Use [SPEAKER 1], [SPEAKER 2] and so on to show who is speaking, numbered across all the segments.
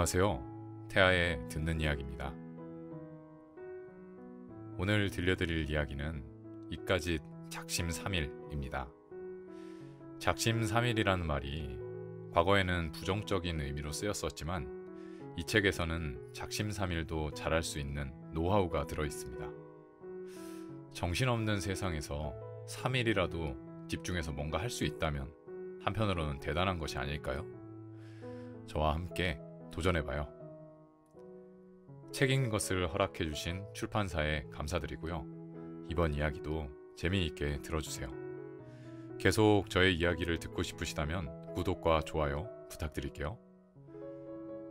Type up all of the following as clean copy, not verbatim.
[SPEAKER 1] 안녕하세요. 태아의 듣는 이야기입니다. 오늘 들려드릴 이야기는 이까짓 작심삼일입니다. 작심삼일이라는 말이 과거에는 부정적인 의미로 쓰였었지만 이 책에서는 작심삼일도 잘할 수 있는 노하우가 들어있습니다. 정신없는 세상에서 3일이라도 집중해서 뭔가 할 수 있다면 한편으로는 대단한 것이 아닐까요? 저와 함께 도전해봐요. 책 읽는 것을 허락해주신 출판사에 감사드리고요. 이번 이야기도 재미있게 들어주세요. 계속 저의 이야기를 듣고 싶으시다면 구독과 좋아요 부탁드릴게요.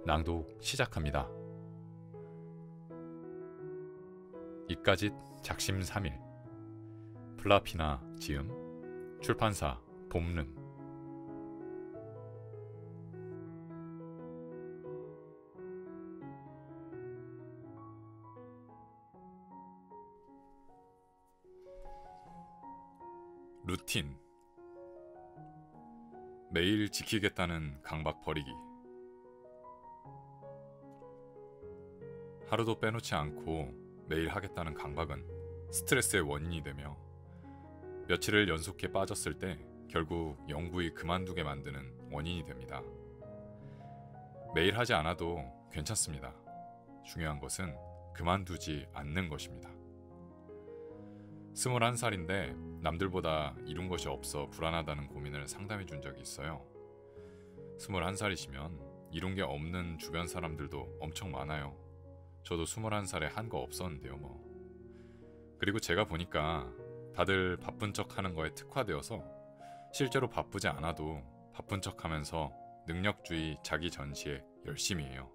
[SPEAKER 1] 낭독 시작합니다. 이까짓 작심삼일. 플라피나 지음, 출판사 봄름. 루틴. 매일 지키겠다는 강박 버리기. 하루도 빼놓지 않고 매일 하겠다는 강박은 스트레스의 원인이 되며 며칠을 연속해 빠졌을 때 결국 영구히 그만두게 만드는 원인이 됩니다. 매일 하지 않아도 괜찮습니다. 중요한 것은 그만두지 않는 것입니다. 21살인데 남들보다 이룬 것이 없어 불안하다는 고민을 상담해 준 적이 있어요. 21살이시면 이룬 게 없는 주변 사람들도 엄청 많아요. 저도 21살에 한 거 없었는데요 뭐. 그리고 제가 보니까 다들 바쁜 척 하는 거에 특화되어서 실제로 바쁘지 않아도 바쁜 척 하면서 능력주의 자기 전시에 열심히 해요.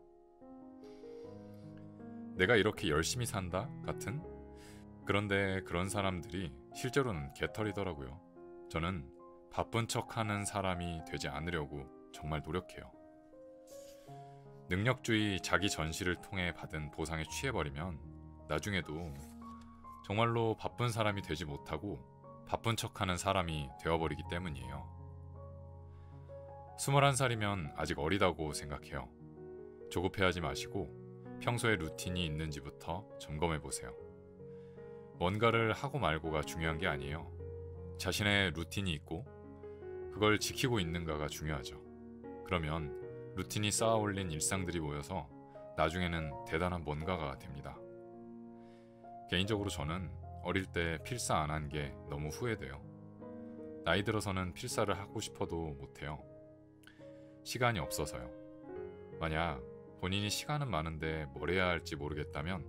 [SPEAKER 1] 내가 이렇게 열심히 산다 같은? 그런데 그런 사람들이 실제로는 개털이더라고요. 저는 바쁜 척하는 사람이 되지 않으려고 정말 노력해요. 능력주의 자기 전시를 통해 받은 보상에 취해버리면 나중에도 정말로 바쁜 사람이 되지 못하고 바쁜 척하는 사람이 되어버리기 때문이에요. 21살이면 아직 어리다고 생각해요. 조급해하지 마시고 평소에 루틴이 있는지부터 점검해보세요. 뭔가를 하고 말고가 중요한 게 아니에요. 자신의 루틴이 있고 그걸 지키고 있는가가 중요하죠. 그러면 루틴이 쌓아올린 일상들이 모여서 나중에는 대단한 뭔가가 됩니다. 개인적으로 저는 어릴 때 필사 안 한 게 너무 후회돼요. 나이 들어서는 필사를 하고 싶어도 못해요. 시간이 없어서요. 만약 본인이 시간은 많은데 뭘 해야 할지 모르겠다면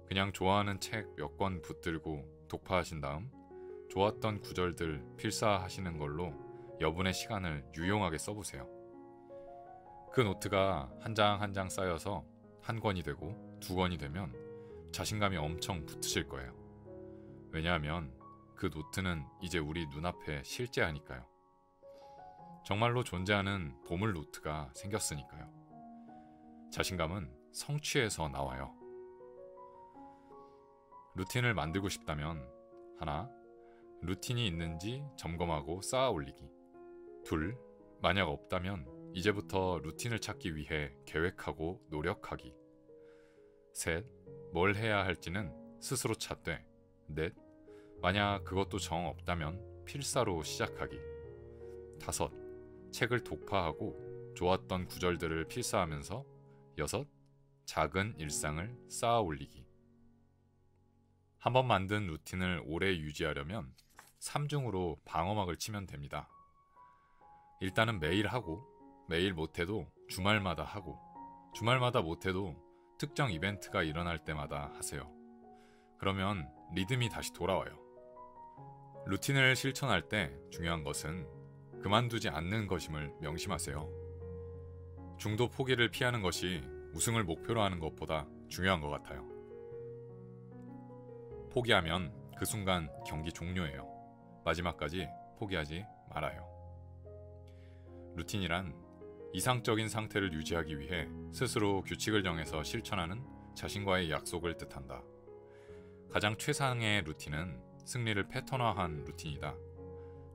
[SPEAKER 1] 그냥 좋아하는 책 몇 권 붙들고 독파하신 다음 좋았던 구절들 필사하시는 걸로 여분의 시간을 유용하게 써보세요. 그 노트가 한 장 한 장 쌓여서 한 권이 되고 두 권이 되면 자신감이 엄청 붙으실 거예요. 왜냐하면 그 노트는 이제 우리 눈앞에 실제하니까요. 정말로 존재하는 보물 노트가 생겼으니까요. 자신감은 성취에서 나와요. 루틴을 만들고 싶다면 하나, 루틴이 있는지 점검하고 쌓아 올리기. 둘, 만약 없다면 이제부터 루틴을 찾기 위해 계획하고 노력하기. 셋, 뭘 해야 할지는 스스로 찾되. 넷, 만약 그것도 정 없다면 필사로 시작하기. 다섯, 책을 독파하고 좋았던 구절들을 필사하면서. 여섯, 작은 일상을 쌓아 올리기. 한번 만든 루틴을 오래 유지하려면 3중으로 방어막을 치면 됩니다. 일단은 매일 하고, 매일 못해도 주말마다 하고, 주말마다 못해도 특정 이벤트가 일어날 때마다 하세요. 그러면 리듬이 다시 돌아와요. 루틴을 실천할 때 중요한 것은 그만두지 않는 것임을 명심하세요. 중도 포기를 피하는 것이 우승을 목표로 하는 것보다 중요한 것 같아요. 포기하면 그 순간 경기 종료예요. 마지막까지 포기하지 말아요. 루틴이란 이상적인 상태를 유지하기 위해 스스로 규칙을 정해서 실천하는 자신과의 약속을 뜻한다. 가장 최상의 루틴은 승리를 패턴화한 루틴이다.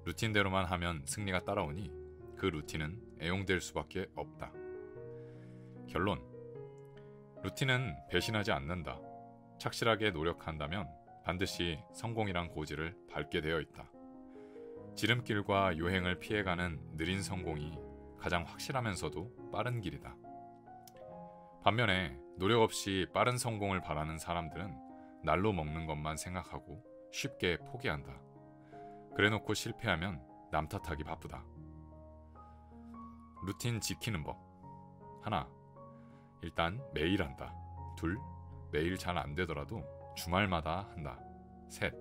[SPEAKER 1] 루틴대로만 하면 승리가 따라오니 그 루틴은 애용될 수밖에 없다. 결론. 루틴은 배신하지 않는다. 착실하게 노력한다면 반드시 성공이란 고지를 밟게 되어 있다. 지름길과 요행을 피해가는 느린 성공이 가장 확실하면서도 빠른 길이다. 반면에 노력 없이 빠른 성공을 바라는 사람들은 날로 먹는 것만 생각하고 쉽게 포기한다. 그래놓고 실패하면 남 탓하기 바쁘다. 루틴 지키는 법. 하나, 일단 매일 한다. 둘, 매일 잘 안 되더라도 주말마다 한다. 셋,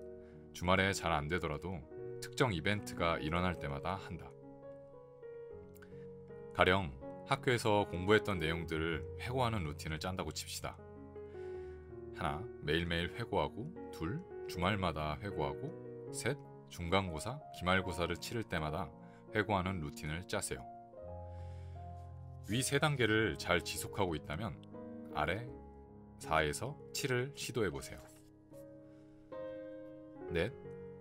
[SPEAKER 1] 주말에 잘 안 되더라도 특정 이벤트가 일어날 때마다 한다. 가령 학교에서 공부했던 내용들을 회고하는 루틴을 짠다고 칩시다. 하나, 매일매일 회고하고. 둘, 주말마다 회고하고. 셋, 중간고사, 기말고사를 치를 때마다 회고하는 루틴을 짜세요. 위 세 단계를 잘 지속하고 있다면 아래 4에서 7을 시도해보세요. 넷,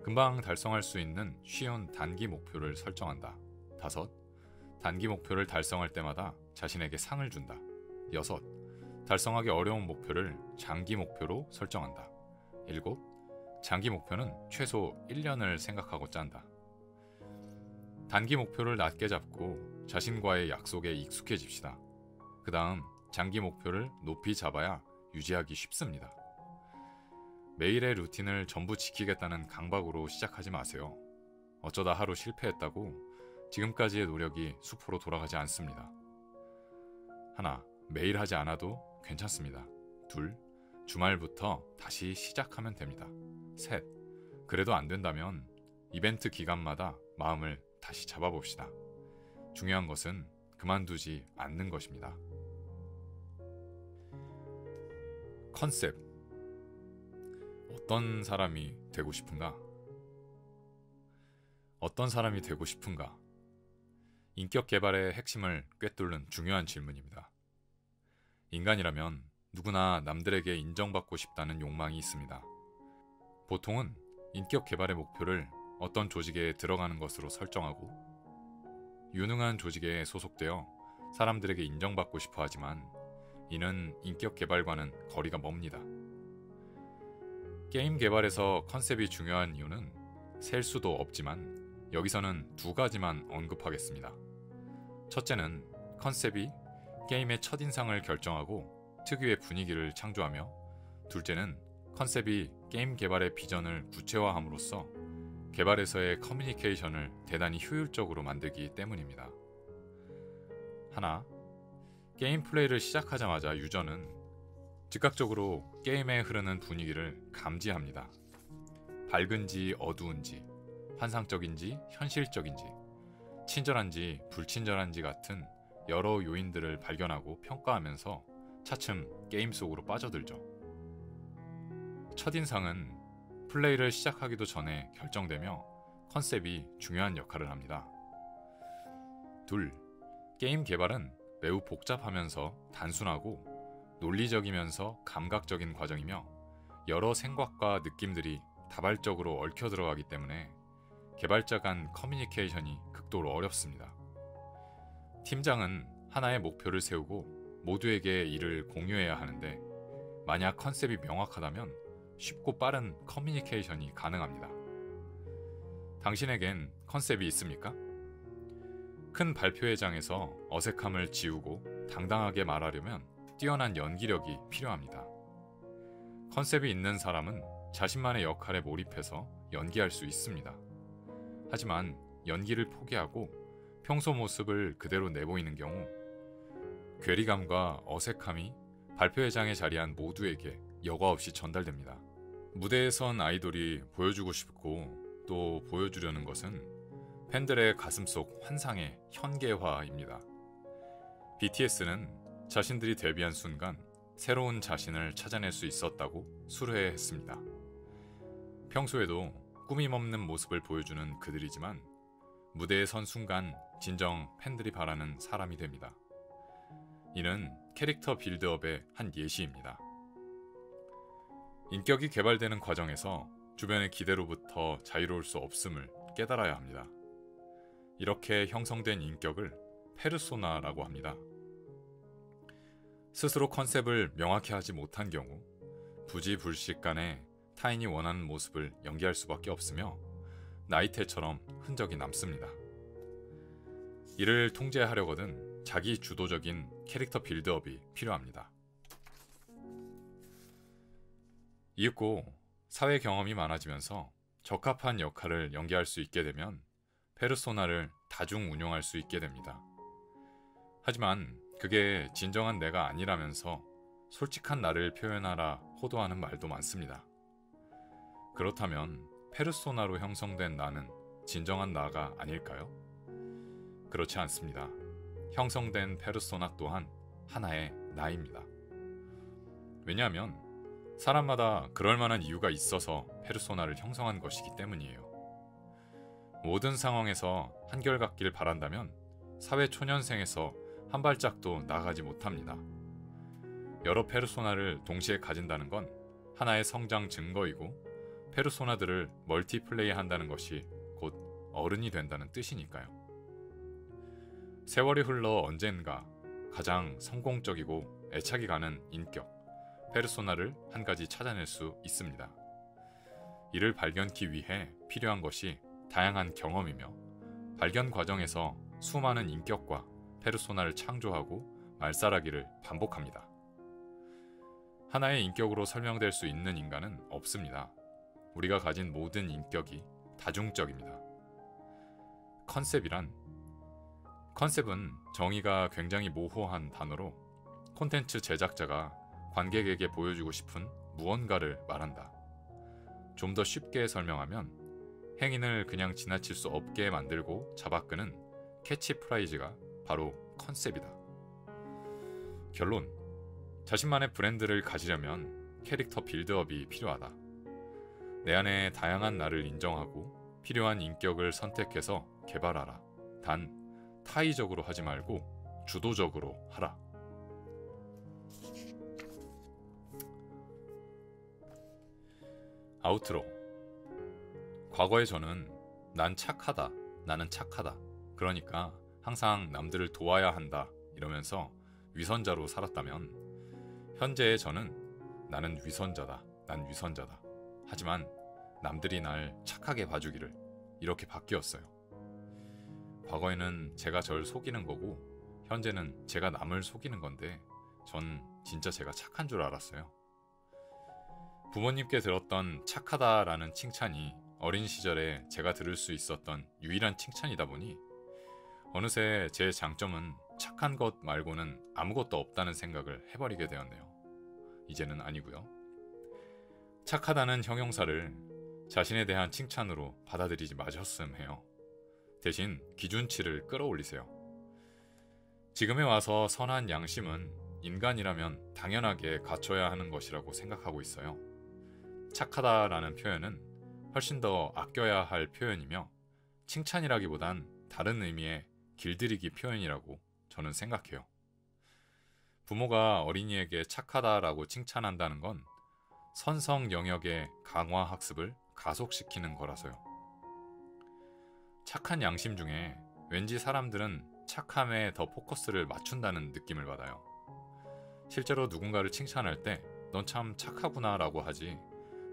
[SPEAKER 1] 금방 달성할 수 있는 쉬운 단기 목표를 설정한다. 다섯, 단기 목표를 달성할 때마다 자신에게 상을 준다. 여섯, 달성하기 어려운 목표를 장기 목표로 설정한다. 일곱, 장기 목표는 최소 1년을 생각하고 짠다. 단기 목표를 낮게 잡고 자신과의 약속에 익숙해집시다. 그 다음 장기 목표를 높이 잡아야 유지하기 쉽습니다. 매일의 루틴을 전부 지키겠다는 강박으로 시작하지 마세요. 어쩌다 하루 실패했다고 지금까지의 노력이 수포로 돌아가지 않습니다. 하나, 매일 하지 않아도 괜찮습니다. 둘, 주말부터 다시 시작하면 됩니다. 셋, 그래도 안 된다면 이벤트 기간마다 마음을 다시 잡아봅시다. 중요한 것은 그만두지 않는 것입니다. 컨셉. 어떤 사람이 되고 싶은가? 어떤 사람이 되고 싶은가? 인격 개발의 핵심을 꿰뚫는 중요한 질문입니다. 인간이라면 누구나 남들에게 인정받고 싶다는 욕망이 있습니다. 보통은 인격 개발의 목표를 어떤 조직에 들어가는 것으로 설정하고 유능한 조직에 소속되어 사람들에게 인정받고 싶어 하지만 이는 인격 개발과는 거리가 멉니다. 게임 개발에서 컨셉이 중요한 이유는 셀 수도 없지만 여기서는 두 가지만 언급하겠습니다. 첫째는 컨셉이 게임의 첫인상을 결정하고 특유의 분위기를 창조하며, 둘째는 컨셉이 게임 개발의 비전을 구체화함으로써 개발에서의 커뮤니케이션을 대단히 효율적으로 만들기 때문입니다. 하나, 게임 플레이를 시작하자마자 유저는 즉각적으로 게임에 흐르는 분위기를 감지합니다. 밝은지 어두운지, 환상적인지 현실적인지, 친절한지 불친절한지 같은 여러 요인들을 발견하고 평가하면서 차츰 게임 속으로 빠져들죠. 첫인상은 플레이를 시작하기도 전에 결정되며 컨셉이 중요한 역할을 합니다. 둘, 게임 개발은 매우 복잡하면서 단순하고 논리적이면서 감각적인 과정이며 여러 생각과 느낌들이 다발적으로 얽혀 들어가기 때문에 개발자 간 커뮤니케이션이 극도로 어렵습니다. 팀장은 하나의 목표를 세우고 모두에게 이를 공유해야 하는데 만약 컨셉이 명확하다면 쉽고 빠른 커뮤니케이션이 가능합니다. 당신에겐 컨셉이 있습니까? 큰 발표회장에서 어색함을 지우고 당당하게 말하려면 뛰어난 연기력이 필요합니다. 컨셉이 있는 사람은 자신만의 역할에 몰입해서 연기할 수 있습니다. 하지만 연기를 포기하고 평소 모습을 그대로 내보이는 경우 괴리감과 어색함이 발표회장에 자리한 모두에게 여과 없이 전달됩니다. 무대에 선 아이돌이 보여주고 싶고 또 보여주려는 것은 팬들의 가슴속 환상의 현계화입니다. BTS는 자신들이 데뷔한 순간 새로운 자신을 찾아낼 수 있었다고 수료했습니다. 평소에도 꾸밈없는 모습을 보여주는 그들이지만 무대에 선 순간 진정 팬들이 바라는 사람이 됩니다. 이는 캐릭터 빌드업의 한 예시입니다. 인격이 개발되는 과정에서 주변의 기대로부터 자유로울 수 없음을 깨달아야 합니다. 이렇게 형성된 인격을 페르소나라고 합니다. 스스로 컨셉을 명확히 하지 못한 경우 부지불식간에 타인이 원하는 모습을 연기할 수밖에 없으며 나이테처럼 흔적이 남습니다. 이를 통제하려거든 자기 주도적인 캐릭터 빌드업이 필요합니다. 이윽고 사회 경험이 많아지면서 적합한 역할을 연기할 수 있게 되면 페르소나를 다중 운용할 수 있게 됩니다. 하지만 그게 진정한 내가 아니라면서 솔직한 나를 표현하라 호도하는 말도 많습니다. 그렇다면 페르소나로 형성된 나는 진정한 나가 아닐까요? 그렇지 않습니다. 형성된 페르소나 또한 하나의 나입니다. 왜냐하면 사람마다 그럴 만한 이유가 있어서 페르소나를 형성한 것이기 때문이에요. 모든 상황에서 한결같길 바란다면 사회 초년생에서 한 발짝도 나아가지 못합니다. 여러 페르소나를 동시에 가진다는 건 하나의 성장 증거이고 페르소나들을 멀티플레이한다는 것이 곧 어른이 된다는 뜻이니까요. 세월이 흘러 언젠가 가장 성공적이고 애착이 가는 인격, 페르소나를 한 가지 찾아낼 수 있습니다. 이를 발견하기 위해 필요한 것이 다양한 경험이며 발견 과정에서 수많은 인격과 페르소나를 창조하고 말살하기를 반복합니다. 하나의 인격으로 설명될 수 있는 인간은 없습니다. 우리가 가진 모든 인격이 다중적입니다. 컨셉은 정의가 굉장히 모호한 단어로 콘텐츠 제작자가 관객에게 보여주고 싶은 무언가를 말한다. 좀 더 쉽게 설명하면 행인을 그냥 지나칠 수 없게 만들고 잡아끄는 캐치프라이즈가 바로 컨셉이다. 결론, 자신만의 브랜드를 가지려면 캐릭터 빌드업이 필요하다. 내 안에 다양한 나를 인정하고 필요한 인격을 선택해서 개발하라. 단 타의적으로 하지 말고 주도적으로 하라. 아우트로. 과거의 저는 난 착하다, 나는 착하다, 그러니까 항상 남들을 도와야 한다 이러면서 위선자로 살았다면 현재의 저는 나는 위선자다, 난 위선자다. 하지만 남들이 날 착하게 봐주기를 이렇게 바뀌었어요. 과거에는 제가 절 속이는 거고 현재는 제가 남을 속이는 건데 전 진짜 제가 착한 줄 알았어요. 부모님께 들었던 착하다라는 칭찬이 어린 시절에 제가 들을 수 있었던 유일한 칭찬이다 보니 어느새 제 장점은 착한 것 말고는 아무것도 없다는 생각을 해버리게 되었네요. 이제는 아니고요. 착하다는 형용사를 자신에 대한 칭찬으로 받아들이지 마셨음 해요. 대신 기준치를 끌어올리세요. 지금에 와서 선한 양심은 인간이라면 당연하게 갖춰야 하는 것이라고 생각하고 있어요. 착하다라는 표현은 훨씬 더 아껴야 할 표현이며 칭찬이라기보단 다른 의미의 길들이기 표현이라고 저는 생각해요. 부모가 어린이에게 착하다라고 칭찬한다는 건 선성 영역의 강화 학습을 가속시키는 거라서요. 착한 양심 중에 왠지 사람들은 착함에 더 포커스를 맞춘다는 느낌을 받아요. 실제로 누군가를 칭찬할 때 넌 참 착하구나 라고 하지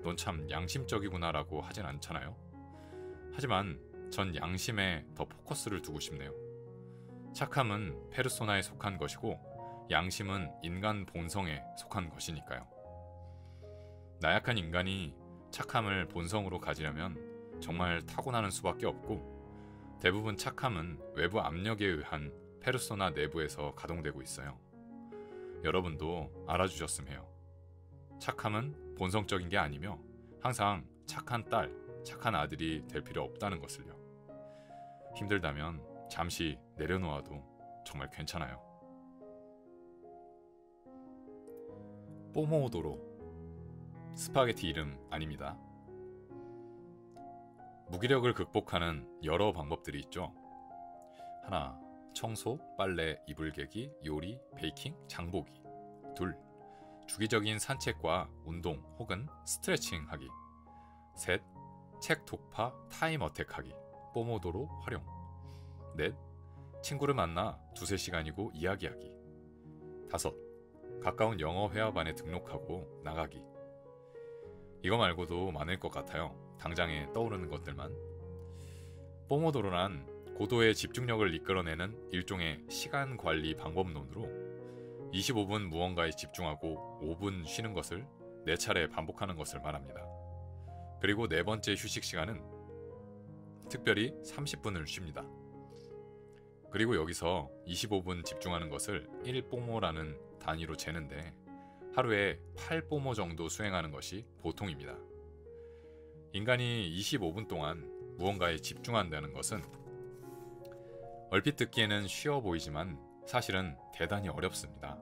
[SPEAKER 1] 넌 참 양심적이구나 라고 하진 않잖아요. 하지만 전 양심에 더 포커스를 두고 싶네요. 착함은 페르소나에 속한 것이고 양심은 인간 본성에 속한 것이니까요. 나약한 인간이 착함을 본성으로 가지려면 정말 타고나는 수밖에 없고 대부분 착함은 외부 압력에 의한 페르소나 내부에서 가동되고 있어요. 여러분도 알아주셨음 해요. 착함은 본성적인 게 아니며 항상 착한 딸, 착한 아들이 될 필요 없다는 것을요. 힘들다면 잠시 내려놓아도 정말 괜찮아요. 뽀모도로. 스파게티 이름 아닙니다. 무기력을 극복하는 여러 방법들이 있죠. 하나, 청소, 빨래, 이불 개기, 요리, 베이킹, 장보기. 둘, 주기적인 산책과 운동 혹은 스트레칭 하기. 셋, 책 독파, 타임 어택하기. 뽀모도로 활용. 넷, 친구를 만나 두세 시간이고 이야기하기. 다섯, 가까운 영어 회화반에 등록하고 나가기. 이거 말고도 많을 것 같아요. 당장에 떠오르는 것들만. 포모도로란 고도의 집중력을 이끌어내는 일종의 시간 관리 방법론으로 25분 무언가에 집중하고 5분 쉬는 것을 4차례 반복하는 것을 말합니다. 그리고 네 번째 휴식 시간은 특별히 30분을 쉽니다. 그리고 여기서 25분 집중하는 것을 1뽀모라는 단위로 재는데 하루에 8뽀모 정도 수행하는 것이 보통입니다. 인간이 25분 동안 무언가에 집중한다는 것은 얼핏 듣기에는 쉬워 보이지만 사실은 대단히 어렵습니다.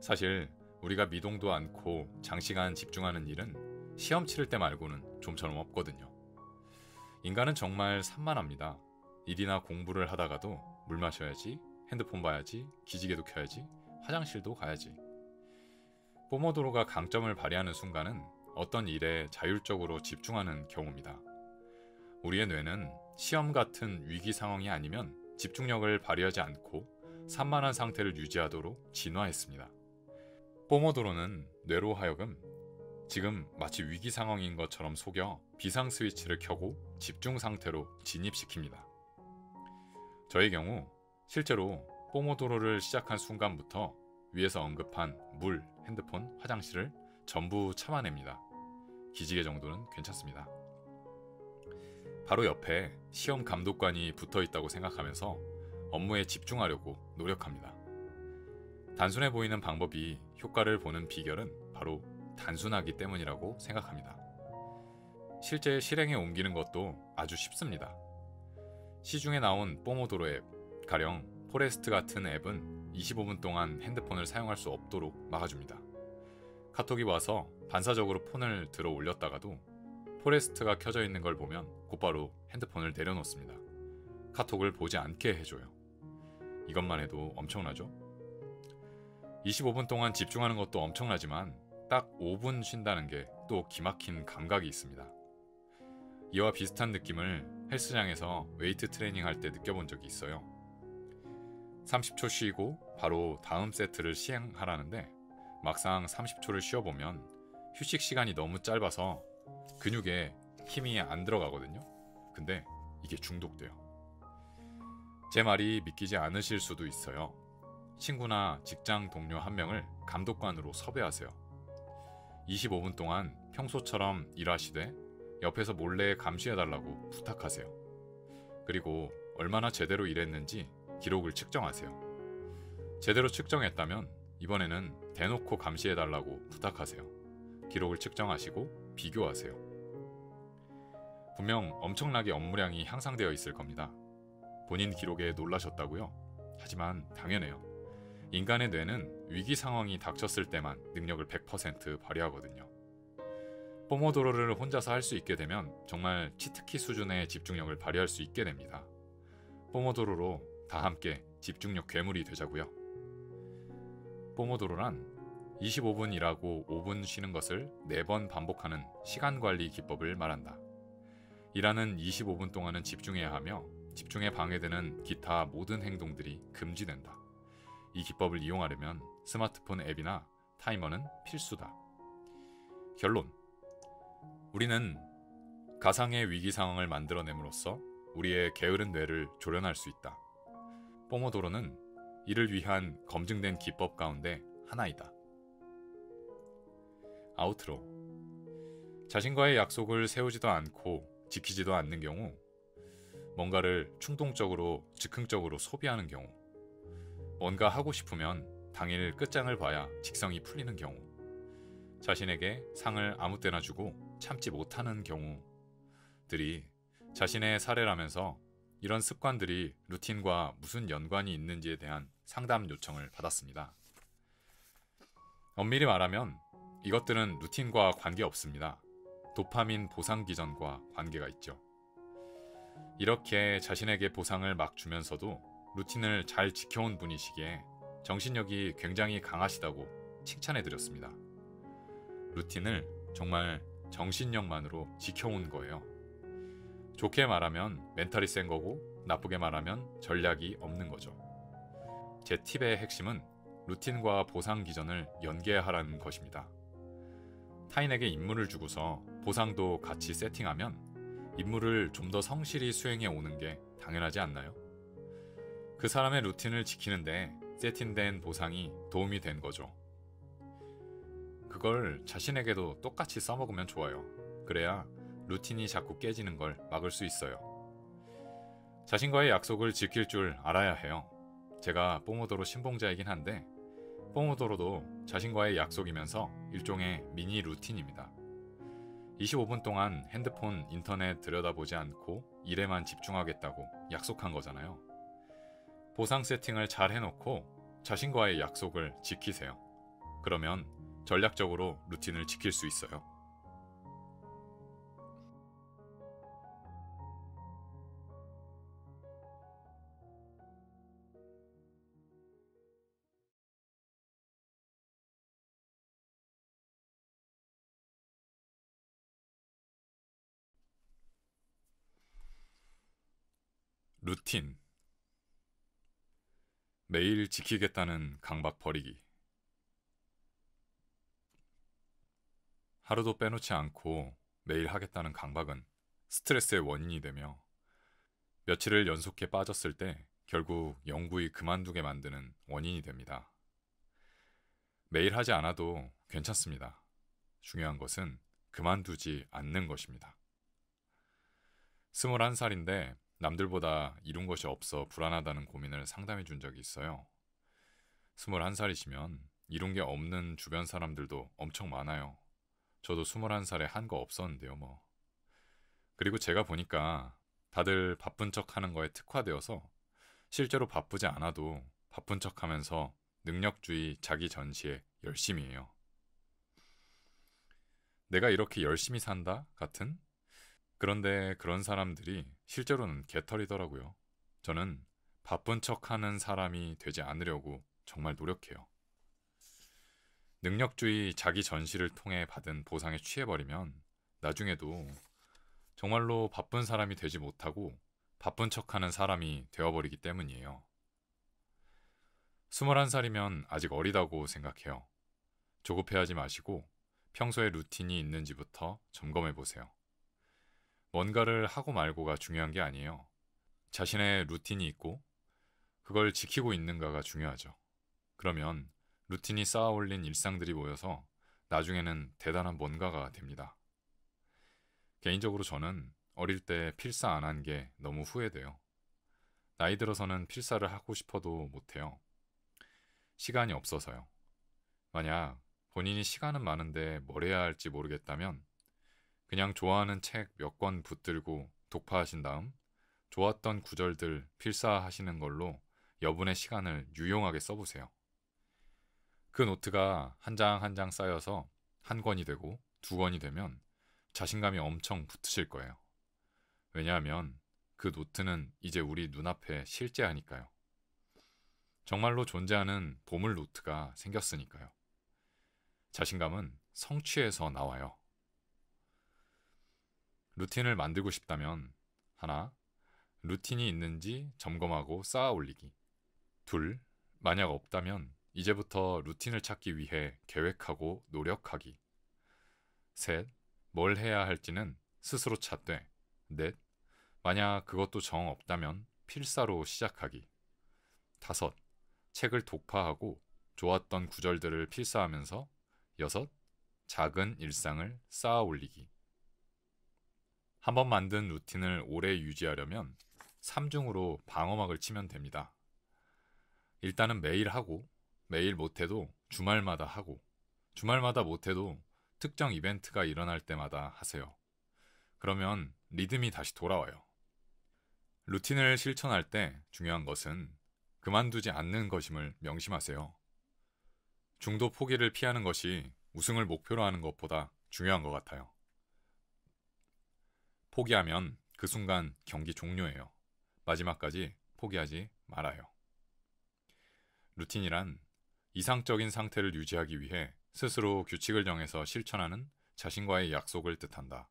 [SPEAKER 1] 사실 우리가 미동도 않고 장시간 집중하는 일은 시험 치를 때 말고는 좀처럼 없거든요. 인간은 정말 산만합니다. 일이나 공부를 하다가도 물 마셔야지, 핸드폰 봐야지, 기지개도 켜야지, 화장실도 가야지. 포모도로가 강점을 발휘하는 순간은 어떤 일에 자율적으로 집중하는 경우입니다. 우리의 뇌는 시험 같은 위기 상황이 아니면 집중력을 발휘하지 않고 산만한 상태를 유지하도록 진화했습니다. 포모도로는 뇌로 하여금 지금 마치 위기 상황인 것처럼 속여 비상 스위치를 켜고 집중 상태로 진입시킵니다. 저의 경우 실제로 포모도로를 시작한 순간부터 위에서 언급한 물, 핸드폰, 화장실을 전부 참아냅니다. 기지개 정도는 괜찮습니다. 바로 옆에 시험 감독관이 붙어 있다고 생각하면서 업무에 집중하려고 노력합니다. 단순해 보이는 방법이 효과를 보는 비결은 바로 단순하기 때문이라고 생각합니다. 실제 실행에 옮기는 것도 아주 쉽습니다. 시중에 나온 포모도로 앱, 가령 포레스트 같은 앱은 25분 동안 핸드폰을 사용할 수 없도록 막아줍니다. 카톡이 와서 반사적으로 폰을 들어 올렸다가도 포레스트가 켜져 있는 걸 보면 곧바로 핸드폰을 내려놓습니다. 카톡을 보지 않게 해줘요. 이것만 해도 엄청나죠? 25분 동안 집중하는 것도 엄청나지만 딱 5분 쉰다는 게 또 기막힌 감각이 있습니다. 이와 비슷한 느낌을 헬스장에서 웨이트 트레이닝 할 때 느껴본 적이 있어요. 30초 쉬고 바로 다음 세트를 시행하라는데 막상 30초를 쉬어보면 휴식 시간이 너무 짧아서 근육에 힘이 안 들어가거든요. 근데 이게 중독돼요. 제 말이 믿기지 않으실 수도 있어요. 친구나 직장 동료 한 명을 감독관으로 섭외하세요. 25분 동안 평소처럼 일하시되 옆에서 몰래 감시해달라고 부탁하세요. 그리고 얼마나 제대로 일했는지 기록을 측정하세요. 제대로 측정했다면 이번에는 대놓고 감시해달라고 부탁하세요. 기록을 측정하시고 비교하세요. 분명 엄청나게 업무량이 향상되어 있을 겁니다. 본인 기록에 놀라셨다고요? 하지만 당연해요. 인간의 뇌는 위기 상황이 닥쳤을 때만 능력을 100% 발휘하거든요. 포모도로를 혼자서 할 수 있게 되면 정말 치트키 수준의 집중력을 발휘할 수 있게 됩니다. 포모도로로 다 함께 집중력 괴물이 되자고요. 포모도로란 25분 일하고 5분 쉬는 것을 4번 반복하는 시간 관리 기법을 말한다. 일하는 25분 동안은 집중해야 하며 집중에 방해되는 기타 모든 행동들이 금지된다. 이 기법을 이용하려면 스마트폰 앱이나 타이머는 필수다. 결론. 우리는 가상의 위기 상황을 만들어냄으로써 우리의 게으른 뇌를 조련할 수 있다. 포모도로는 이를 위한 검증된 기법 가운데 하나이다. 아우트로. 자신과의 약속을 세우지도 않고 지키지도 않는 경우, 뭔가를 충동적으로 즉흥적으로 소비하는 경우, 뭔가 하고 싶으면 당일 끝장을 봐야 직성이 풀리는 경우, 자신에게 상을 아무 때나 주고 참지 못하는 경우들이 자신의 사례라면서 이런 습관들이 루틴과 무슨 연관이 있는지에 대한 상담 요청을 받았습니다. 엄밀히 말하면 이것들은 루틴과 관계없습니다. 도파민 보상 기전과 관계가 있죠. 이렇게 자신에게 보상을 막 주면서도 루틴을 잘 지켜온 분이시기에 정신력이 굉장히 강하시다고 칭찬해드렸습니다. 루틴을 정말 정신력만으로 지켜온 거예요. 좋게 말하면 멘탈이 센 거고 나쁘게 말하면 전략이 없는 거죠. 제 팁의 핵심은 루틴과 보상 기전을 연계하라는 것입니다. 타인에게 임무를 주고서 보상도 같이 세팅하면 임무를 좀 더 성실히 수행해 오는 게 당연하지 않나요? 그 사람의 루틴을 지키는데 세팅된 보상이 도움이 된 거죠. 그걸 자신에게도 똑같이 써먹으면 좋아요. 그래야 루틴이 자꾸 깨지는 걸 막을 수 있어요. 자신과의 약속을 지킬 줄 알아야 해요. 제가 포모도로 신봉자이긴 한데 포모도로도 자신과의 약속이면서 일종의 미니 루틴입니다. 25분 동안 핸드폰, 인터넷 들여다보지 않고 일에만 집중하겠다고 약속한 거잖아요. 보상 세팅을 잘 해놓고 자신과의 약속을 지키세요. 그러면 전략적으로 루틴을 지킬 수 있어요. 루틴. 매일 지키겠다는 강박 버리기. 하루도 빼놓지 않고 매일 하겠다는 강박은 스트레스의 원인이 되며 며칠을 연속해 빠졌을 때 결국 영구히 그만두게 만드는 원인이 됩니다. 매일 하지 않아도 괜찮습니다. 중요한 것은 그만두지 않는 것입니다. 21살인데 남들보다 이룬 것이 없어 불안하다는 고민을 상담해 준 적이 있어요. 21살이시면 이룬 게 없는 주변 사람들도 엄청 많아요. 저도 21살에 한 거 없었는데요, 뭐. 그리고 제가 보니까 다들 바쁜 척 하는 거에 특화되어서 실제로 바쁘지 않아도 바쁜 척 하면서 능력주의 자기 전시에 열심히 해요. 내가 이렇게 열심히 산다? 같은? 그런데 그런 사람들이 실제로는 개털이더라고요. 저는 바쁜 척 하는 사람이 되지 않으려고 정말 노력해요. 능력주의 자기 전시를 통해 받은 보상에 취해버리면 나중에도 정말로 바쁜 사람이 되지 못하고 바쁜 척하는 사람이 되어버리기 때문이에요. 21살이면 아직 어리다고 생각해요. 조급해하지 마시고 평소에 루틴이 있는지부터 점검해 보세요. 뭔가를 하고 말고가 중요한 게 아니에요. 자신의 루틴이 있고 그걸 지키고 있는가가 중요하죠. 그러면 루틴이 쌓아 올린 일상들이 모여서 나중에는 대단한 뭔가가 됩니다. 개인적으로 저는 어릴 때 필사 안 한 게 너무 후회돼요. 나이 들어서는 필사를 하고 싶어도 못해요. 시간이 없어서요. 만약 본인이 시간은 많은데 뭘 해야 할지 모르겠다면 그냥 좋아하는 책 몇 권 붙들고 독파하신 다음 좋았던 구절들 필사하시는 걸로 여분의 시간을 유용하게 써보세요. 그 노트가 한 장 한 장 쌓여서 한 권이 되고 두 권이 되면 자신감이 엄청 붙으실 거예요. 왜냐하면 그 노트는 이제 우리 눈앞에 실제하니까요. 정말로 존재하는 보물 노트가 생겼으니까요. 자신감은 성취에서 나와요. 루틴을 만들고 싶다면 하나, 루틴이 있는지 점검하고 쌓아 올리기. 둘, 만약 없다면 이제부터 루틴을 찾기 위해 계획하고 노력하기. 셋, 뭘 해야 할지는 스스로 찾되. 넷, 만약 그것도 정 없다면 필사로 시작하기. 다섯, 책을 독파하고 좋았던 구절들을 필사하면서. 여섯, 작은 일상을 쌓아 올리기. 한번 만든 루틴을 오래 유지하려면 3중으로 방어막을 치면 됩니다. 일단은 매일 하고, 매일 못해도 주말마다 하고, 주말마다 못해도 특정 이벤트가 일어날 때마다 하세요. 그러면 리듬이 다시 돌아와요. 루틴을 실천할 때 중요한 것은 그만두지 않는 것임을 명심하세요. 중도 포기를 피하는 것이 우승을 목표로 하는 것보다 중요한 것 같아요. 포기하면 그 순간 경기 종료예요. 마지막까지 포기하지 말아요. 루틴이란 이상적인 상태를 유지하기 위해 스스로 규칙을 정해서 실천하는 자신과의 약속을 뜻한다.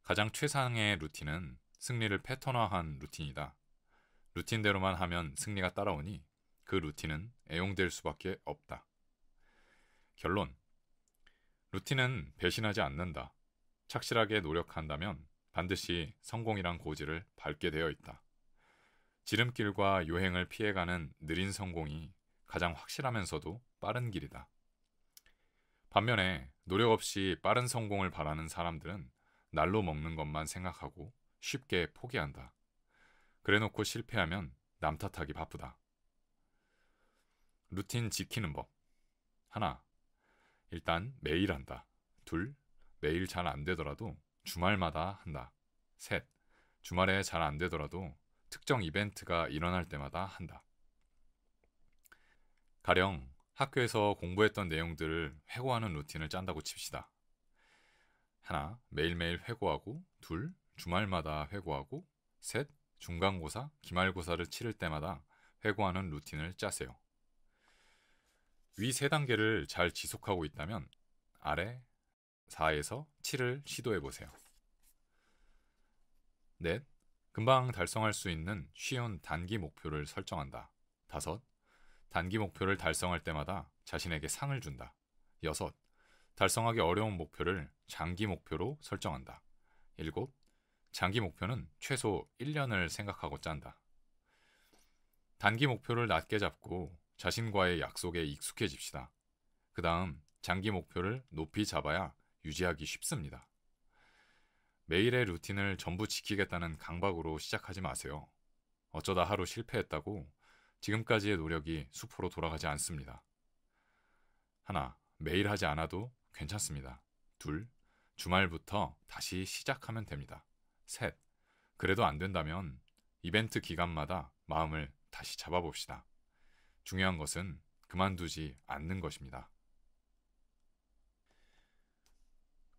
[SPEAKER 1] 가장 최상의 루틴은 승리를 패턴화한 루틴이다. 루틴대로만 하면 승리가 따라오니 그 루틴은 애용될 수밖에 없다. 결론. 루틴은 배신하지 않는다. 착실하게 노력한다면 반드시 성공이란 고지를 밟게 되어 있다. 지름길과 요행을 피해가는 느린 성공이 가장 확실하면서도 빠른 길이다. 반면에 노력 없이 빠른 성공을 바라는 사람들은 날로 먹는 것만 생각하고 쉽게 포기한다. 그래놓고 실패하면 남 탓하기 바쁘다. 루틴 지키는 법. 하나, 일단 매일 한다. 둘, 매일 잘 안 되더라도 주말마다 한다. 셋, 주말에 잘 안 되더라도 특정 이벤트가 일어날 때마다 한다. 가령 학교에서 공부했던 내용들을 회고하는 루틴을 짠다고 칩시다. 하나, 매일매일 회고하고, 둘, 주말마다 회고하고, 셋, 중간고사, 기말고사를 치를 때마다 회고하는 루틴을 짜세요. 위 세 단계를 잘 지속하고 있다면 아래 4에서 7을 시도해보세요. 넷, 금방 달성할 수 있는 쉬운 단기 목표를 설정한다. 5, 단기 목표를 달성할 때마다 자신에게 상을 준다. 6, 달성하기 어려운 목표를 장기 목표로 설정한다. 7, 장기 목표는 최소 1년을 생각하고 짠다. 단기 목표를 낮게 잡고 자신과의 약속에 익숙해집시다. 그 다음 장기 목표를 높이 잡아야 유지하기 쉽습니다. 매일의 루틴을 전부 지키겠다는 강박으로 시작하지 마세요. 어쩌다 하루 실패했다고 지금까지의 노력이 수포로 돌아가지 않습니다. 하나, 매일 하지 않아도 괜찮습니다. 둘, 주말부터 다시 시작하면 됩니다. 셋, 그래도 안 된다면 이벤트 기간마다 마음을 다시 잡아봅시다. 중요한 것은 그만두지 않는 것입니다.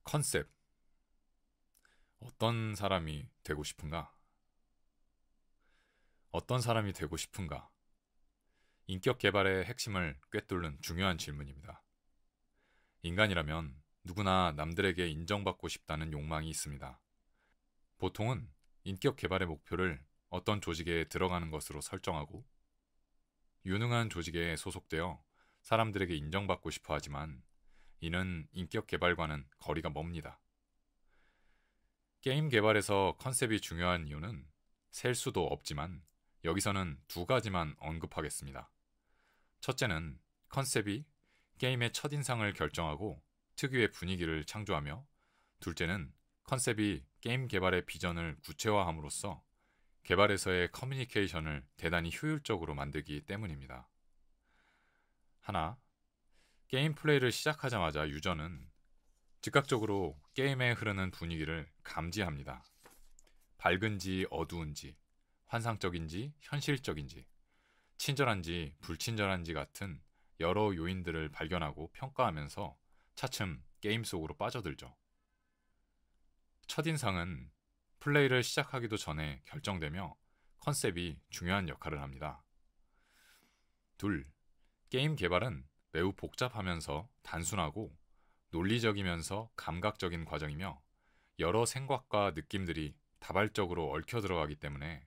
[SPEAKER 1] 컨셉. 어떤 사람이 되고 싶은가? 어떤 사람이 되고 싶은가? 인격 개발의 핵심을 꿰뚫는 중요한 질문입니다. 인간이라면 누구나 남들에게 인정받고 싶다는 욕망이 있습니다. 보통은 인격 개발의 목표를 어떤 조직에 들어가는 것으로 설정하고 유능한 조직에 소속되어 사람들에게 인정받고 싶어 하지만 이는 인격 개발과는 거리가 멉니다. 게임 개발에서 컨셉이 중요한 이유는 셀 수도 없지만 여기서는 두 가지만 언급하겠습니다. 첫째는 컨셉이 게임의 첫인상을 결정하고 특유의 분위기를 창조하며, 둘째는 컨셉이 게임 개발의 비전을 구체화함으로써 개발에서의 커뮤니케이션을 대단히 효율적으로 만들기 때문입니다. 하나, 게임 플레이를 시작하자마자 유저는 즉각적으로 게임에 흐르는 분위기를 감지합니다. 밝은지 어두운지, 환상적인지 현실적인지, 친절한지 불친절한지 같은 여러 요인들을 발견하고 평가하면서 차츰 게임 속으로 빠져들죠. 첫인상은 플레이를 시작하기도 전에 결정되며 컨셉이 중요한 역할을 합니다. 둘, 게임 개발은 매우 복잡하면서 단순하고 논리적이면서 감각적인 과정이며 여러 생각과 느낌들이 다발적으로 얽혀 들어가기 때문에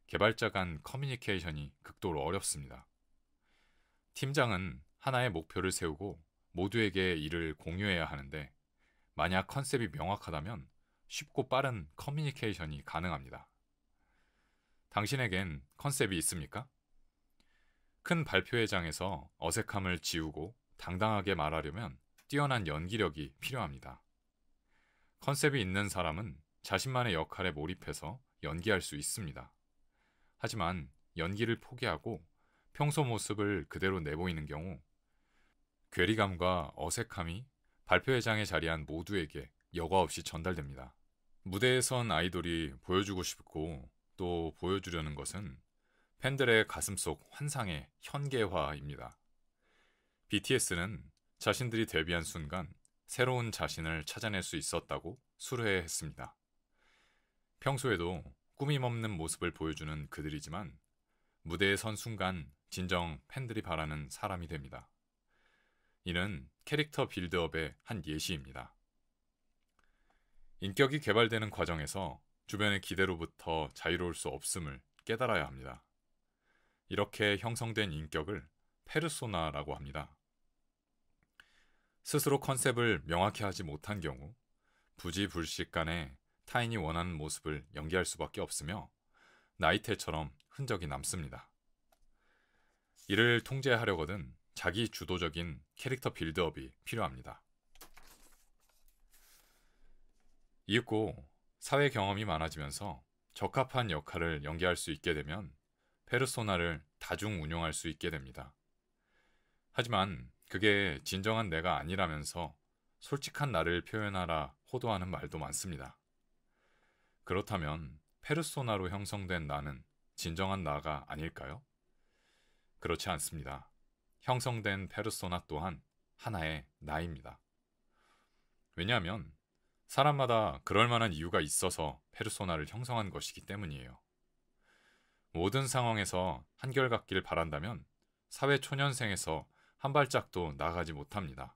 [SPEAKER 1] 개발자 간 커뮤니케이션이 극도로 어렵습니다. 팀장은 하나의 목표를 세우고 모두에게 이를 공유해야 하는데 만약 컨셉이 명확하다면 쉽고 빠른 커뮤니케이션이 가능합니다. 당신에겐 컨셉이 있습니까? 큰 발표회장에서 어색함을 지우고 당당하게 말하려면 뛰어난 연기력이 필요합니다. 컨셉이 있는 사람은 자신만의 역할에 몰입해서 연기할 수 있습니다. 하지만 연기를 포기하고 평소 모습을 그대로 내보이는 경우 괴리감과 어색함이 발표회장에 자리한 모두에게 여과 없이 전달됩니다. 무대에 선 아이돌이 보여주고 싶고 또 보여주려는 것은 팬들의 가슴속 환상의 현계화입니다. BTS는 자신들이 데뷔한 순간 새로운 자신을 찾아낼 수 있었다고 수료했습니다. 평소에도 꾸밈 없는 모습을 보여주는 그들이지만 무대에 선 순간 진정 팬들이 바라는 사람이 됩니다. 이는 캐릭터 빌드업의 한 예시입니다. 인격이 개발되는 과정에서 주변의 기대로부터 자유로울 수 없음을 깨달아야 합니다. 이렇게 형성된 인격을 페르소나라고 합니다. 스스로 컨셉을 명확히 하지 못한 경우 부지불식간에 타인이 원하는 모습을 연기할 수밖에 없으며 나이테처럼 흔적이 남습니다. 이를 통제하려거든 자기 주도적인 캐릭터 빌드업이 필요합니다. 이윽고 사회 경험이 많아지면서 적합한 역할을 연기할 수 있게 되면 페르소나를 다중 운용할 수 있게 됩니다. 하지만 그게 진정한 내가 아니라면서 솔직한 나를 표현하라 호도하는 말도 많습니다. 그렇다면 페르소나로 형성된 나는 진정한 나가 아닐까요? 그렇지 않습니다. 형성된 페르소나 또한 하나의 나입니다. 왜냐하면 사람마다 그럴 만한 이유가 있어서 페르소나를 형성한 것이기 때문이에요. 모든 상황에서 한결같길 바란다면 사회 초년생에서 한 발짝도 나아가지 못합니다.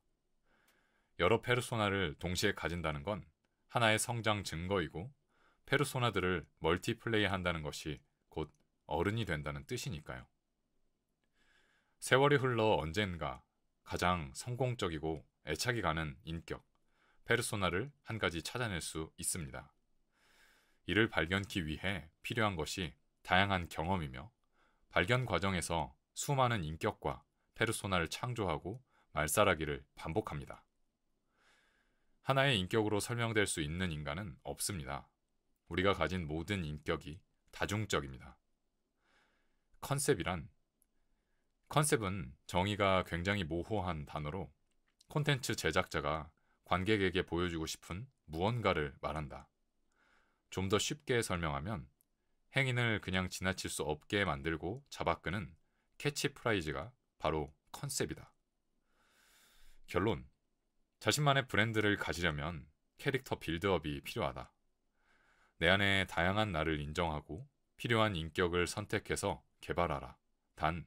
[SPEAKER 1] 여러 페르소나를 동시에 가진다는 건 하나의 성장 증거이고 페르소나들을 멀티플레이 한다는 것이 곧 어른이 된다는 뜻이니까요. 세월이 흘러 언젠가 가장 성공적이고 애착이 가는 인격, 페르소나를 한 가지 찾아낼 수 있습니다. 이를 발견하기 위해 필요한 것이 다양한 경험이며 발견 과정에서 수많은 인격과 페르소나를 창조하고 말살하기를 반복합니다. 하나의 인격으로 설명될 수 있는 인간은 없습니다. 우리가 가진 모든 인격이 다중적입니다. 컨셉은 정의가 굉장히 모호한 단어로 콘텐츠 제작자가 관객에게 보여주고 싶은 무언가를 말한다. 좀 더 쉽게 설명하면 행인을 그냥 지나칠 수 없게 만들고 잡아끄는 캐치프라이즈가 바로 컨셉이다. 결론, 자신만의 브랜드를 가지려면 캐릭터 빌드업이 필요하다. 내 안에 다양한 나를 인정하고 필요한 인격을 선택해서 개발하라. 단,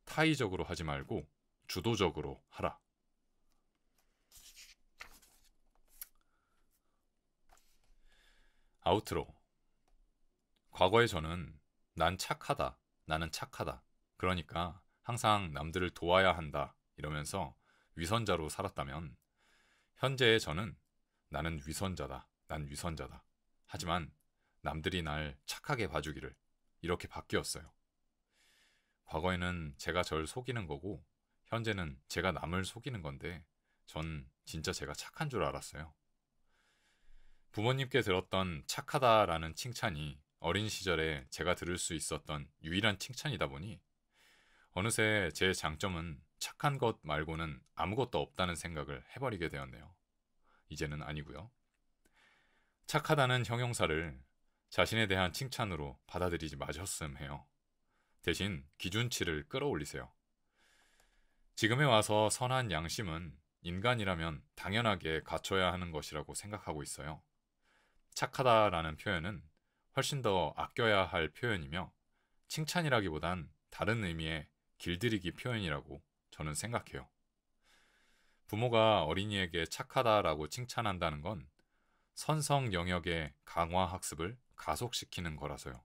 [SPEAKER 1] 타의적으로 하지 말고 주도적으로 하라. 아우트로. 과거의 저는 난 착하다, 나는 착하다, 그러니까 항상 남들을 도와야 한다 이러면서 위선자로 살았다면 현재의 저는 나는 위선자다, 난 위선자다. 하지만 남들이 날 착하게 봐주기를 이렇게 바뀌었어요. 과거에는 제가 절 속이는 거고 현재는 제가 남을 속이는 건데 전 진짜 제가 착한 줄 알았어요. 부모님께 들었던 착하다라는 칭찬이 어린 시절에 제가 들을 수 있었던 유일한 칭찬이다 보니 어느새 제 장점은 착한 것 말고는 아무것도 없다는 생각을 해버리게 되었네요. 이제는 아니고요. 착하다는 형용사를 자신에 대한 칭찬으로 받아들이지 마셨음 해요. 대신 기준치를 끌어올리세요. 지금에 와서 선한 양심은 인간이라면 당연하게 갖춰야 하는 것이라고 생각하고 있어요. 착하다라는 표현은 훨씬 더 아껴야 할 표현이며 칭찬이라기보단 다른 의미의 길들이기 표현이라고 저는 생각해요. 부모가 어린이에게 착하다라고 칭찬한다는 건 선성 영역의 강화 학습을 가속시키는 거라서요.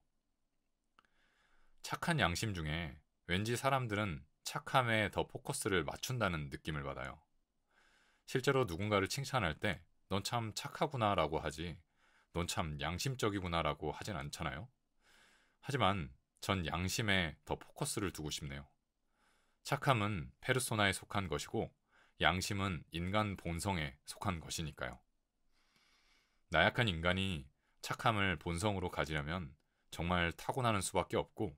[SPEAKER 1] 착한 양심 중에 왠지 사람들은 착함에 더 포커스를 맞춘다는 느낌을 받아요. 실제로 누군가를 칭찬할 때 넌 참 착하구나 라고 하지 넌 참 양심적이구나 라고 하진 않잖아요. 하지만 전 양심에 더 포커스를 두고 싶네요. 착함은 페르소나에 속한 것이고 양심은 인간 본성에 속한 것이니까요. 나약한 인간이 착함을 본성으로 가지려면 정말 타고나는 수밖에 없고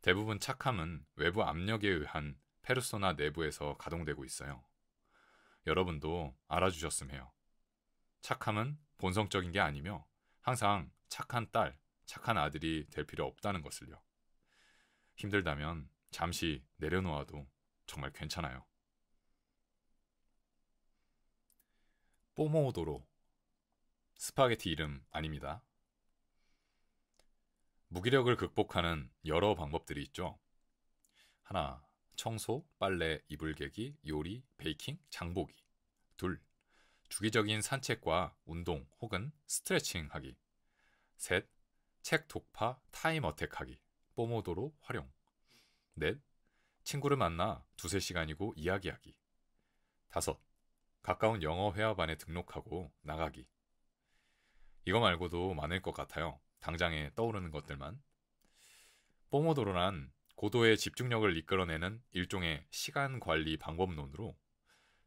[SPEAKER 1] 대부분 착함은 외부 압력에 의한 페르소나 내부에서 가동되고 있어요. 여러분도 알아주셨음 해요. 착함은 본성적인 게 아니며 항상 착한 딸, 착한 아들이 될 필요 없다는 것을요. 힘들다면 잠시 내려놓아도 정말 괜찮아요. 뽀모도로. 스파게티 이름 아닙니다. 무기력을 극복하는 여러 방법들이 있죠. 하나, 청소, 빨래, 이불 개기, 요리, 베이킹, 장보기. 둘, 주기적인 산책과 운동 혹은 스트레칭 하기. 셋, 책 독파, 타임 어택 하기. 뽀모도로 활용. 넷, 친구를 만나 두세 시간이고 이야기하기. 다섯, 가까운 영어 회화반에 등록하고 나가기. 이거 말고도 많을 것 같아요. 당장에 떠오르는 것들만. 포모도로란 고도의 집중력을 이끌어내는 일종의 시간 관리 방법론으로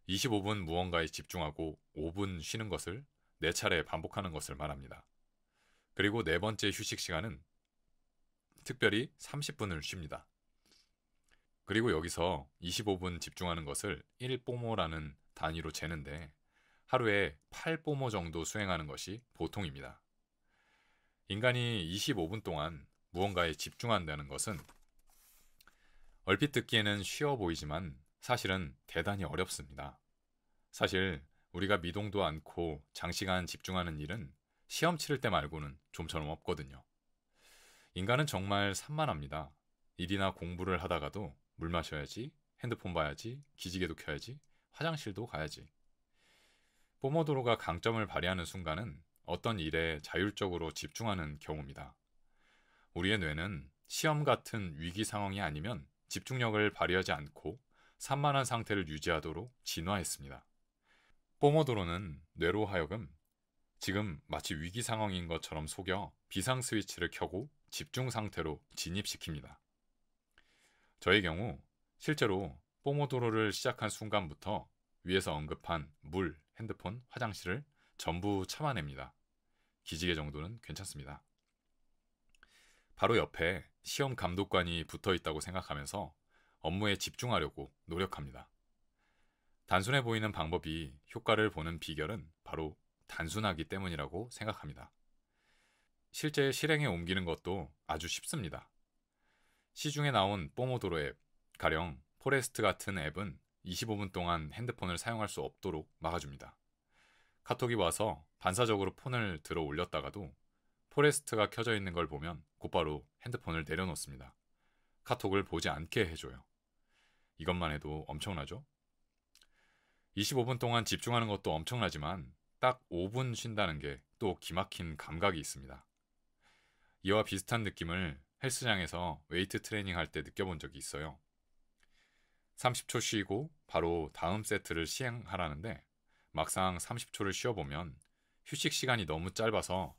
[SPEAKER 1] 25분 무언가에 집중하고 5분 쉬는 것을 4차례 반복하는 것을 말합니다. 그리고 네 번째 휴식 시간은 특별히 30분을 쉽니다. 그리고 여기서 25분 집중하는 것을 1뽀모라는 단위로 재는데 하루에 8뽀모 정도 수행하는 것이 보통입니다. 인간이 25분 동안 무언가에 집중한다는 것은 얼핏 듣기에는 쉬워 보이지만 사실은 대단히 어렵습니다. 사실 우리가 미동도 않고 장시간 집중하는 일은 시험 치를 때 말고는 좀처럼 없거든요. 인간은 정말 산만합니다. 일이나 공부를 하다가도 물 마셔야지, 핸드폰 봐야지, 기지개도 켜야지, 화장실도 가야지. 포모도로가 강점을 발휘하는 순간은 어떤 일에 자율적으로 집중하는 경우입니다. 우리의 뇌는 시험 같은 위기 상황이 아니면 집중력을 발휘하지 않고 산만한 상태를 유지하도록 진화했습니다. 포모도로는 뇌로 하여금 지금 마치 위기 상황인 것처럼 속여 비상 스위치를 켜고 집중 상태로 진입시킵니다. 저의 경우 실제로 포모도로를 시작한 순간부터 위에서 언급한 물, 핸드폰, 화장실을 전부 참아냅니다. 기지개 정도는 괜찮습니다. 바로 옆에 시험 감독관이 붙어 있다고 생각하면서 업무에 집중하려고 노력합니다. 단순해 보이는 방법이 효과를 보는 비결은 바로 단순하기 때문이라고 생각합니다. 실제 실행에 옮기는 것도 아주 쉽습니다. 시중에 나온 포모도로 앱, 가령 포레스트 같은 앱은 25분 동안 핸드폰을 사용할 수 없도록 막아줍니다. 카톡이 와서 반사적으로 폰을 들어 올렸다가도 포레스트가 켜져 있는 걸 보면 곧바로 핸드폰을 내려놓습니다. 카톡을 보지 않게 해줘요. 이것만 해도 엄청나죠? 25분 동안 집중하는 것도 엄청나지만 딱 5분 쉰다는 게 또 기막힌 감각이 있습니다. 이와 비슷한 느낌을 헬스장에서 웨이트 트레이닝 할 때 느껴본 적이 있어요. 30초 쉬고 바로 다음 세트를 시행하라는데 막상 30초를 쉬어보면 휴식 시간이 너무 짧아서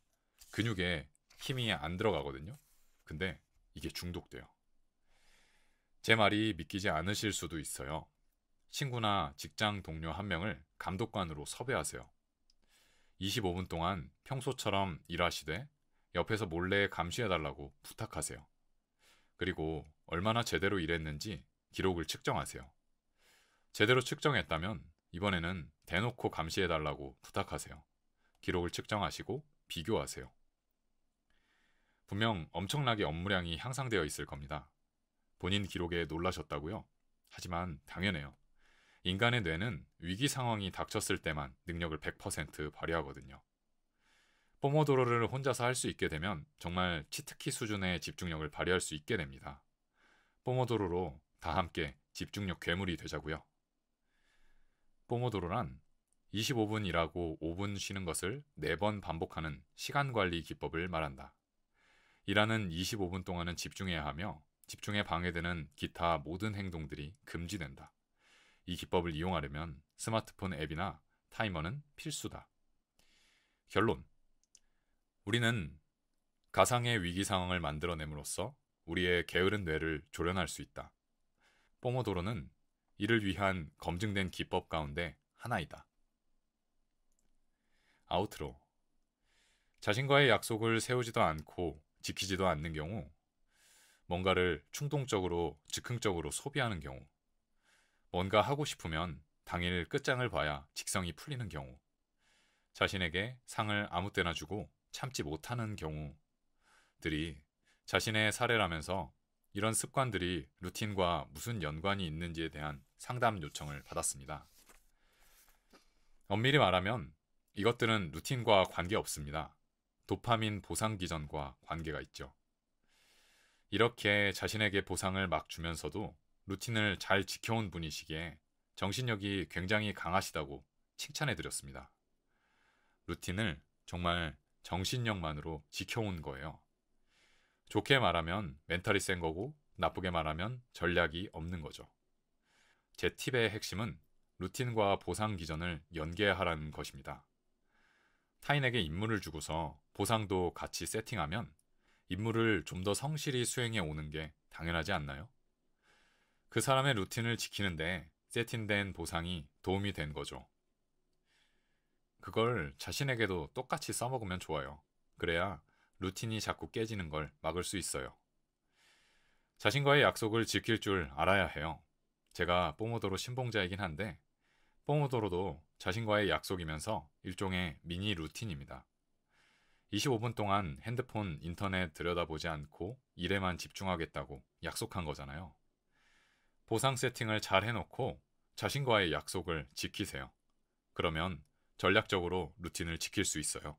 [SPEAKER 1] 근육에 힘이 안 들어가거든요. 근데 이게 중독돼요. 제 말이 믿기지 않으실 수도 있어요. 친구나 직장 동료 한 명을 감독관으로 섭외하세요. 25분 동안 평소처럼 일하시되 옆에서 몰래 감시해달라고 부탁하세요. 그리고 얼마나 제대로 일했는지 기록을 측정하세요. 제대로 측정했다면 이번에는 대놓고 감시해달라고 부탁하세요. 기록을 측정하시고 비교하세요. 분명 엄청나게 업무량이 향상되어 있을 겁니다. 본인 기록에 놀라셨다고요? 하지만 당연해요. 인간의 뇌는 위기 상황이 닥쳤을 때만 능력을 100% 발휘하거든요. 포모도로를 혼자서 할 수 있게 되면 정말 치트키 수준의 집중력을 발휘할 수 있게 됩니다. 포모도로로 다 함께 집중력 괴물이 되자고요. 포모도로란 25분 일하고 5분 쉬는 것을 4번 반복하는 시간 관리 기법을 말한다. 일하는 25분 동안은 집중해야 하며 집중에 방해되는 기타 모든 행동들이 금지된다. 이 기법을 이용하려면 스마트폰 앱이나 타이머는 필수다. 결론. 우리는 가상의 위기 상황을 만들어냄으로써 우리의 게으른 뇌를 조련할 수 있다. 포모도로는 이를 위한 검증된 기법 가운데 하나이다. 아우트로. 자신과의 약속을 세우지도 않고 지키지도 않는 경우, 뭔가를 충동적으로 즉흥적으로 소비하는 경우, 뭔가 하고 싶으면 당일 끝장을 봐야 직성이 풀리는 경우, 자신에게 상을 아무 때나 주고 참지 못하는 경우들이 자신의 사례라면서 이런 습관들이 루틴과 무슨 연관이 있는지에 대한 상담 요청을 받았습니다. 엄밀히 말하면 이것들은 루틴과 관계없습니다. 도파민 보상 기전과 관계가 있죠. 이렇게 자신에게 보상을 막 주면서도 루틴을 잘 지켜온 분이시기에 정신력이 굉장히 강하시다고 칭찬해드렸습니다. 루틴을 정말 정신력만으로 지켜온 거예요. 좋게 말하면 멘탈이 센 거고 나쁘게 말하면 전략이 없는 거죠. 제 팁의 핵심은 루틴과 보상 기전을 연계하라는 것입니다. 타인에게 임무를 주고서 보상도 같이 세팅하면 임무를 좀 더 성실히 수행해 오는 게 당연하지 않나요? 그 사람의 루틴을 지키는데 세팅된 보상이 도움이 된 거죠. 그걸 자신에게도 똑같이 써먹으면 좋아요. 그래야 루틴이 자꾸 깨지는 걸 막을 수 있어요. 자신과의 약속을 지킬 줄 알아야 해요. 제가 뽀모도로 신봉자이긴 한데 뽀모도로도 자신과의 약속이면서 일종의 미니 루틴입니다. 25분 동안 핸드폰, 인터넷 들여다보지 않고 일에만 집중하겠다고 약속한 거잖아요. 보상 세팅을 잘 해놓고 자신과의 약속을 지키세요. 그러면 전략적으로 루틴을 지킬 수 있어요.